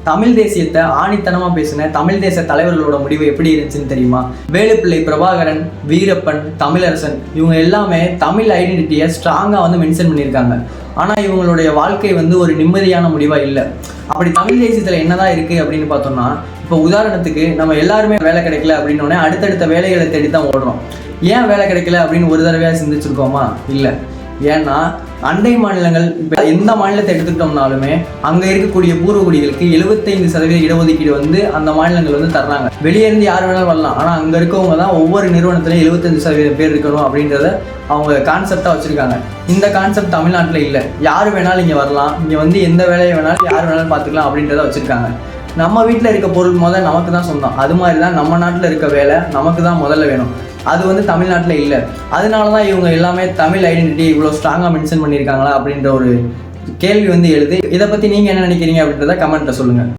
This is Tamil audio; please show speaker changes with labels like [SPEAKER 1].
[SPEAKER 1] தமிழ் தேசியத்தை ஆணித்தனமா பேசின தமிழ் தேச தலைவர்களோட முடிவு எப்படி இருந்துச்சுன்னு தெரியுமா? வேலுப்பிள்ளை பிரபாகரன், வீரப்பன், தமிழரசன் இவங்க எல்லாமே தமிழ் ஐடென்டிட்டியை ஸ்ட்ராங்காக வந்து மென்ஷன் பண்ணியிருக்காங்க. ஆனால் இவங்களுடைய வாழ்க்கை வந்து ஒரு நிம்மதியான முடிவாக இல்லை. அப்படி தமிழ் தேசியத்தில் என்னதான் இருக்குது அப்படின்னு பார்த்தோம்னா, இப்போ உதாரணத்துக்கு நம்ம எல்லாருமே வேலை கிடைக்கல அப்படின்னோடனே அடுத்தடுத்த வேலைகளை தேடி தான் ஓடுறோம். ஏன் வேலை கிடைக்கல அப்படின்னு ஒரு தடவையாக சிந்திச்சிருக்கோமா? இல்லை. ஏன்னா அண்டை மாநிலங்கள் இப்போ எந்த மாநிலத்தை எடுத்துக்கிட்டோம்னாலுமே அங்கே இருக்கக்கூடிய பூர்வகுடிகளுக்கு 75% இடஒதுக்கீடு வந்து அந்த மாநிலங்கள் வந்து தர்றாங்க. வெளியே இருந்து யார் வேணாலும் வரலாம், ஆனால் அங்கே இருக்கவங்க தான் ஒவ்வொரு நிறுவனத்துலையும் 75% பேர் இருக்கணும் அப்படின்றத அவங்க கான்செப்டாக வச்சுருக்காங்க. இந்த கான்செப்ட் தமிழ்நாட்டில் இல்லை. யார் வேணாலும் இங்கே வரலாம், இங்கே வந்து எந்த வேலையை வேணாலும் யார் வேணாலும் பார்த்துக்கலாம் அப்படின்றத வச்சுருக்காங்க. நம்ம வீட்டில் இருக்க பொருள் முதல் நமக்கு தான் சொந்தம். அது மாதிரி தான் நம்ம நாட்டில் இருக்க வேலை நமக்கு தான் முதல்ல வேணும். அது வந்து தமிழ்நாட்டில் இல்லை. அதனால தான் இவங்க எல்லாமே தமிழ் ஐடென்டிட்டி இவ்வளோ ஸ்ட்ராங்காக மென்ஷன் பண்ணியிருக்காங்களா அப்படின்ற ஒரு கேள்வி வந்து எழுது. இதை பற்றி நீங்கள் என்ன நினைக்கிறீங்க அப்படின்றத கமெண்ட்டில் சொல்லுங்கள்.